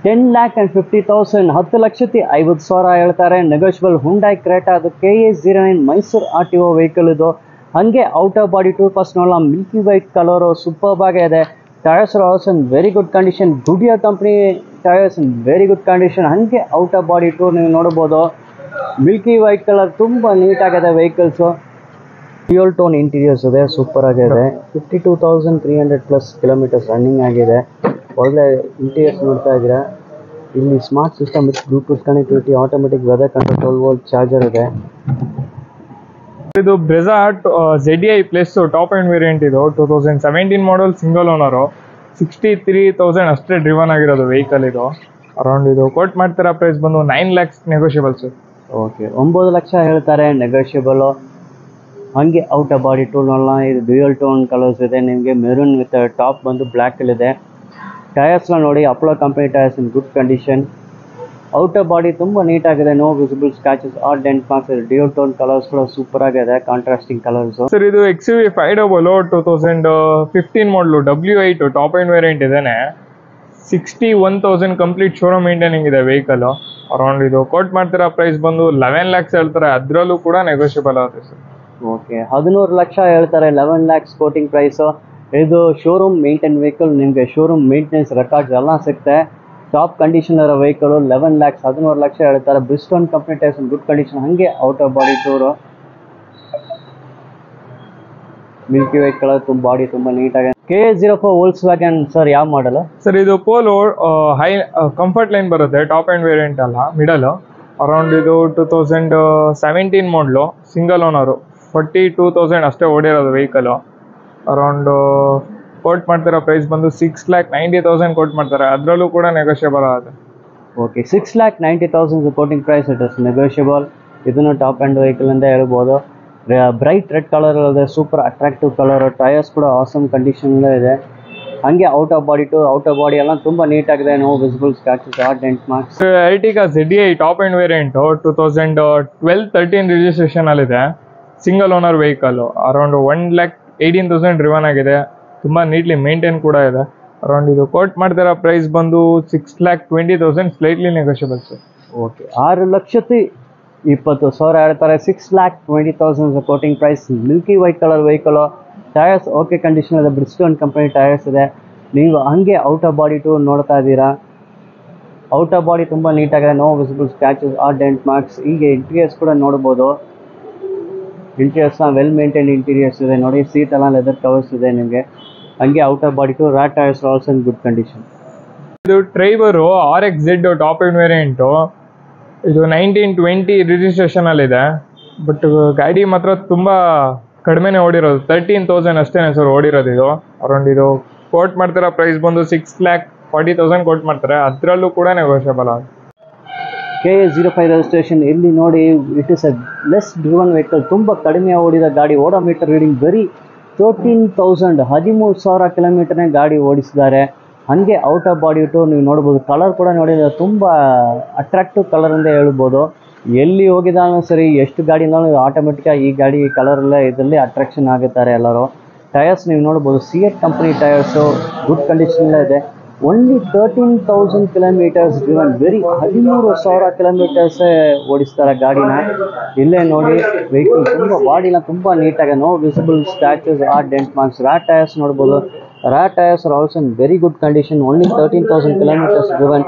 10,50,000 10,50,000 ಹೇಳ್ತಾರೆ ನೆಗೋಷಿಯಬಲ್ ಹುಂಡೈ ಕ್ರೇಟಾ ಅದು KA09 ಮೈಸೂರು RTO ವೆಹಿಕಲ್ ಇದು ಹಂಗೆ out of body tour first ನೋಡಲ್ಲ ಮಿಲ್ಕಿ ವೈಟ್ ಕಲರು ಸೂಪರ್ ಆಗಿದೆ tyres also in very good condition ಗುಡಿಯರ್ company tyres in very good condition ಹಂಗೆ out of body tour ನೀವು ನೋಡ್ಬೋದು Milky white colour ತುಂಬ ನೀಟಾಗಿದೆ vehicles dual tone interiors ಇದೆ super ಆಗಿದೆ 52,300+ kilometres running ಆಗಿದೆ ಒಳ್ಳೆ ಇಂಟೀರಿಯರ್ಸ್ ನೋಡ್ತಾ ಇದ್ದೀರಾ ಇಲ್ಲಿ smart system with Bluetooth connectivity automatic weather control 12 volt charger ಇದೆ ಇದು Brezza ZDI+ top end variant ಇದು 2017 ಮಾಡಲ್ ಸಿಂಗಲ್ ಓನರು 63,000 ಅಷ್ಟೇ ಡ್ರಿವನ್ ಆಗಿರೋದು ವೆಹಿಕಲ್ ಇದು ಅರೌಂಡ್ ಇದು ಕೋಟ್ ಮಾಡ್ತಿರೋ ಪ್ರೈಸ್ ಬಂದು 9 lakhs negotiable sir okay 9 lakh ಹೇಳ್ತಾರೆ ನೆಗೋಷಿಯಬಲ್ ಹಂಗೆ ಔಟ್ ಆಫ್ ಬಾಡಿ ಟೂಲ್ನ ಇದು ಡ್ಯುಯಲ್ ಟೋನ್ ಕಲರ್ಸ್ ಇದೆ ನಿಮಗೆ ಮೆರೂನ್ ವಿತ್ ಟಾಪ್ ಬಂದು ಬ್ಲ್ಯಾಕಲ್ಲಿದೆ ಟೈರ್ಸ್ನ ನೋಡಿ Apollo company tyres in good condition out of body ತುಂಬ ನೀಟಾಗಿದೆ no visible scratches R dent marks dual tone colours ಕೂಡ ಸೂಪರ್ ಆಗಿದೆ ಕಾಂಟ್ರಾಸ್ಟಿಂಗ್ ಕಲರ್ಸ್ ಸರ್ ಇದು XUV 500 2015 ಮಾಡಲು W8 ಟಾಪ್ ಎಂಡ್ ವೇರಿಯಂಟ್ ಇದೇನೆ 61,000 ಕಂಪ್ಲೀಟ್ ಶೋರೂಮ್ ಮೇಂಟೈನಿಂಗ್ ಇದೆ ವೆಹಿಕಲ್ ಅರೌಂಡ್ ಇದು quote ಮಾಡ್ತಿರೋ ಪ್ರೈಸ್ ಬಂದು 11 lakhs ಹೇಳ್ತಾರೆ ಅದರಲ್ಲೂ ಕೂಡ ನೆಗೋಷಿಯಬಲ್ ಆಗುತ್ತೆ ಸರ್ ಓಕೆ 11 ಲಕ್ಷ ಹೇಳ್ತಾರೆ 11 lakhs ಕೋಟಿಂಗ್ ಪ್ರೈಸು ಇದು ಶೋರೂಮ್ ಮೇಂಟೈನ್ ವೆಹಿಕಲ್ ನಿಮಗೆ ಶೋರೂಮ್ ಮೇಂಟೆನೆನ್ಸ್ ರೆಕಾರ್ಡ್ಸ್ ಎಲ್ಲ ಸಿಗುತ್ತೆ ಟಾಪ್ ಕಂಡೀಷನ್ ಇರೋ ವೆಹಿಕಲ್ 11 lakhs 11 ಲಕ್ಷ ಹೇಳ್ತಾರೆ Bridgestone company tyres in good condition ಹಂಗೆ out of body tour milky white colour ತುಂಬ ಬಾಡಿ ತುಂಬ ನೀಟಾಗಿದೆ KA04 Volkswagen ಸರ್ ಯಾವ ಮಾಡಲು ಸರ್ ಇದು ಪೋಲೋ ಹೈ ಕಂಫರ್ಟ್ ಲೈನ್ ಬರುತ್ತೆ ಟಾಪ್ ಎಂಡ್ ವೇರಿಯಂಟ್ ಅಲ್ಲ ಮಿಡಲ್ ಅರೌಂಡ್ ಇದು 2017 ಮಾಡಲು ಸಿಂಗಲ್ ಓನರು 42,000 ಅಷ್ಟೇ ಓಡಿರೋದು ವೆಹಿಕಲ್ ಅರೌಂಡ್ ಕೋಟ್ ಮಾಡ್ತಿರೋ ಪ್ರೈಸ್ ಬಂದು 6,90,000 ಕೋಟ್ ಮಾಡ್ತಾರೆ ಅದರಲ್ಲೂ ಕೂಡ ನೆಗೋಷಿಯಬಲ್ ಆಗುತ್ತೆ okay 6,90,000 quoting price it is negotiable ಇದನ್ನು ಟಾಪ್ ಆ್ಯಂಡ್ ವೆಹಿಕಲ್ ಅಂತ ಹೇಳ್ಬೋದು ಬ್ರೈಟ್ ರೆಡ್ ಕಲರ್ ಇದೆ ಸೂಪರ್ ಅಟ್ರಾಕ್ಟಿವ್ ಕಲರ್ ಟೈರ್ಸ್ ಕೂಡ ಆಸಮ್ ಕಂಡೀಷನ್ ಇದೆ ಹಂಗೆ out of body to out of body ಎಲ್ಲ ತುಂಬ ನೀಟಾಗಿದೆ no visible scratches R dent marks Ertiga ZDI top end variant 2012-13 registration ಅಲ್ಲಿದೆ single owner vehicle, around 1,18,000 driven ಆಗಿದೆ. ತುಂಬ ನೀಟ್ಲಿ ಮೇಂಟೈನ್ ಕೂಡ ಇದೆ. ಅರೌಂಡ್ ಇದು ಕೋಟ್ ಮಾಡ್ತಿರೋ ಪ್ರೈಸ್ ಬಂದು 6,20,000, ಸ್ಲೈಟ್ಲಿ ನೆಗೋಷಿಯಬಲ್ ಸರ್. ಓಕೆ, 6,20,000 ಹೇಳ್ತಾರೆ. 6,20,000 quoting price. Milky white colour vehicle. Tyres okay condition ಇದೆ, ಬ್ರಿಡ್ಸ್ಟೋನ್ ಕಂಪನಿ ಟೈರ್ಸ್ ಇದೆ. ನೀವು ಹಂಗೆ ಔಟ್ ಆಫ್ ಬಾಡಿ ಟೂರ್ ನೋಡ್ತಾ ಇದ್ದೀರಾ. ಔಟ್ ಆಫ್ ಬಾಡಿ ತುಂಬ ನೀಟಾಗಿದೆ, no visible scratches R dent marks. ಹೀಗೆ ಇಂಟೀರಿಯರ್ಸ್ ಕೂಡ ನೋಡ್ಬೋದು. ಇಂಟೀರಿಯರ್ಸ್ನ ವೆಲ್ ಮೇಂಟೈನ್ ಇಂಟೀರಿಯರ್ಸ್ ಇದೆ ನೋಡಿ. ಸೀಟ್ ಎಲ್ಲ ಲೆದರ್ ಕವರ್ಸ್ ಇದೆ ನಿಮಗೆ. ಹಂಗೆ out of body tour rat tyres also in good condition. ಇದು driver RXZ top end variant. ಇದು 1920 ರಿಜಿಸ್ಟ್ರೇಷನಲ್ಲಿದೆ. ಬಟ್ ಗಾಡಿ ಮಾತ್ರ ತುಂಬ ಕಡಿಮೆನೇ ಓಡಿರೋದು, 13,000 ಅಷ್ಟೇ ಸರ್ ಓಡಿರೋದು. ಇದು ಅರೌಂಡ್ ಇದು ಕೋಟ್ ಮಾಡ್ತಿರೋ ಪ್ರೈಸ್ ಬಂದು 6,40,000 ಕೋಟ್ ಮಾಡ್ತಾರೆ. ಅದರಲ್ಲೂ ಕೂಡ ನೆಗೋಷಿಯಬಲ್ ಆಗಿ. KA05 registration. ಇಲ್ಲಿ ನೋಡಿ, it is a less driven vehicle. ತುಂಬ ಕಡಿಮೆ ಓಡಿದ ಗಾಡಿ. ಓಡೋಮೀಟರ್ ರೀಡಿಂಗ್ ಬರೀ 13,000, 13,000 ಕಿಲೋಮೀಟರ್ನೇ ಗಾಡಿ ಓಡಿಸಿದ್ದಾರೆ. ಹಾಗೆ ಔಟ್ ಆಫ್ ಬಾಡಿ ಟು ನೀವು ನೋಡ್ಬೋದು. ಕಲರ್ ಕೂಡ ನೋಡಿ, ತುಂಬ ಅಟ್ರಾಕ್ಟಿವ್ ಕಲರ್ ಅಂತ ಹೇಳ್ಬೋದು. ಎಲ್ಲಿ ಹೋಗಿದ್ದಾನೂ ಸರಿ, ಎಷ್ಟು ಗಾಡಿಯಿಂದಲೂ ಆಟೋಮೆಟಿಕ್ಕಾಗಿ ಈ ಗಾಡಿ ಕಲರಲ್ಲೇ ಇದರಲ್ಲಿ ಅಟ್ರಾಕ್ಷನ್ ಆಗುತ್ತಾರೆ ಎಲ್ಲರೂ. ಟೈರ್ಸ್ ನೀವು ನೋಡ್ಬೋದು, ಸಿಯೆಟ್ ಕಂಪ್ನಿ ಟೈರ್ಸು ಗುಡ್ ಕಂಡೀಷನಲ್ಲೇ ಇದೆ. Only 13,000 kilometres driven. ಬರೀ 13,000 ಕಿಲೋಮೀಟರ್ಸೇ ಓಡಿಸ್ತಾರೆ ಗಾಡಿನ. ಇಲ್ಲೇ ನೋಡಿ, ವೆಹಿಕಲ್ ತುಂಬ ಬಾಡಿನ ತುಂಬ ನೀಟಾಗಿ, no visible scratches R dent marks. Rat tyres ನೋಡ್ಬೋದು. Rat tyres are also in very good condition. Only 13,000 kilometres driven.